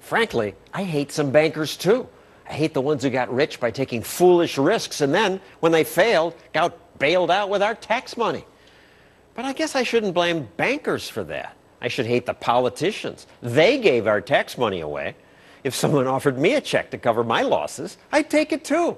Frankly, I hate some bankers too. I hate the ones who got rich by taking foolish risks and then, when they failed, got bailed out with our tax money. But I guess I shouldn't blame bankers for that. I should hate the politicians. They gave our tax money away. If someone offered me a check to cover my losses, I'd take it too.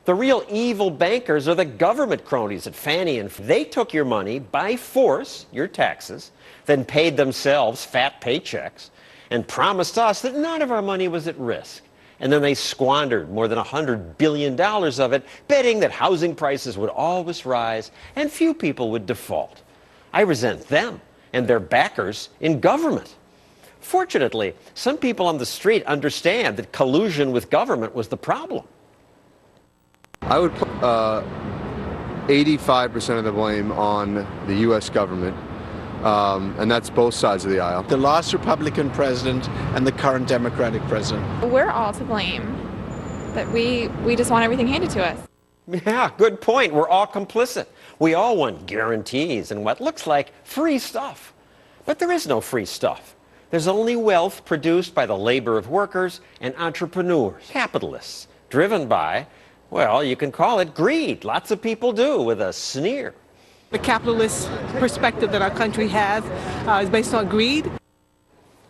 The real evil bankers are the government cronies at Fannie and they took your money by force, your taxes, then paid themselves fat paychecks and promised us that none of our money was at risk. And then they squandered more than $100 billion of it, betting that housing prices would always rise and few people would default. I resent them and their backers in government. Fortunately, some people on the street understand that collusion with government was the problem. I would put 85% of the blame on the U.S. government, and that's both sides of the aisle. The last Republican president and the current Democratic president. We're all to blame, but we just want everything handed to us. Yeah, good point. We're all complicit. We all want guarantees and what looks like free stuff. But there is no free stuff. There's only wealth produced by the labor of workers and entrepreneurs, capitalists, driven by, well, you can call it greed. Lots of people do, with a sneer. The capitalist perspective that our country has is based on greed.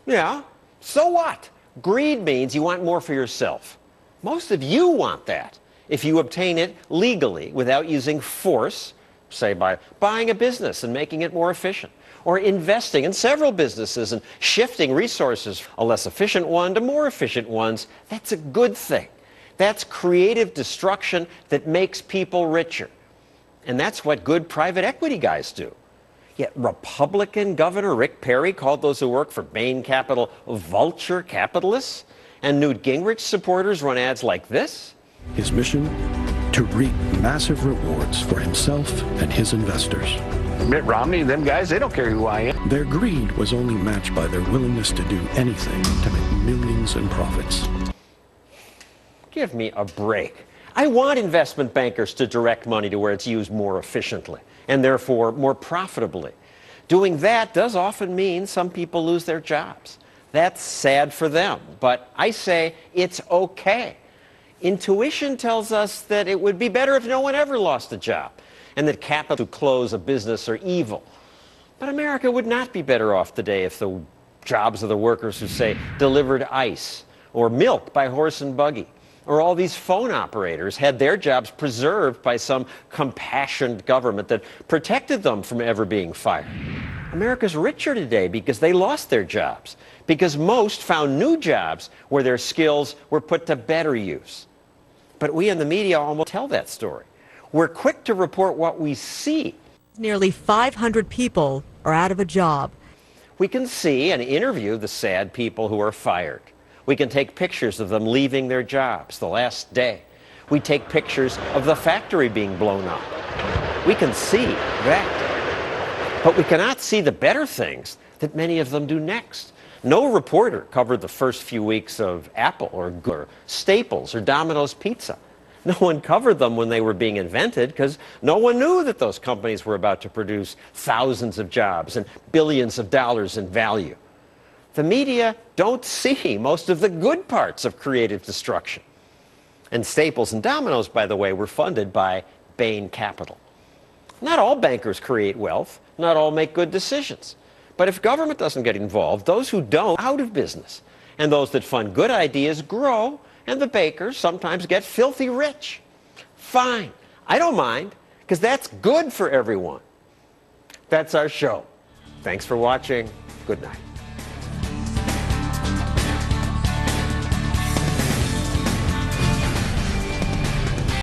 Yeah, so what? Greed means you want more for yourself. Most of you want that if you obtain it legally without using force, say by buying a business and making it more efficient, or investing in several businesses and shifting resources, a less efficient one to more efficient ones. That's a good thing. That's creative destruction that makes people richer. And that's what good private equity guys do. Yet Republican Governor Rick Perry called those who work for Bain Capital vulture capitalists, and Newt Gingrich supporters run ads like this. His mission? To reap massive rewards for himself and his investors. Mitt Romney, them guys, they don't care who I am. Their greed was only matched by their willingness to do anything to make millions in profits. Give me a break. I want investment bankers to direct money to where it's used more efficiently and therefore more profitably. Doing that does often mean some people lose their jobs. That's sad for them, but I say it's okay. Intuition tells us that it would be better if no one ever lost a job and that capital to close a business are evil. But America would not be better off today if the jobs of the workers who, say, delivered ice or milk by horse and buggy, or all these phone operators had their jobs preserved by some compassionate government that protected them from ever being fired. America's richer today because they lost their jobs, because most found new jobs where their skills were put to better use. But we in the media almost tell that story. We're quick to report what we see. Nearly 500 people are out of a job. We can see and interview the sad people who are fired. We can take pictures of them leaving their jobs the last day. We take pictures of the factory being blown up. We can see that. But we cannot see the better things that many of them do next. No reporter covered the first few weeks of Apple or Staples or Domino's Pizza. No one covered them when they were being invented because no one knew that those companies were about to produce thousands of jobs and billions of dollars in value. The media don't see most of the good parts of creative destruction. And Staples and Domino's, by the way, were funded by Bain Capital. Not all bankers create wealth. Not all make good decisions. But if government doesn't get involved, those who don't, out of business. And those that fund good ideas grow, and the bakers sometimes get filthy rich. Fine. I don't mind, because that's good for everyone. That's our show. Thanks for watching. Good night.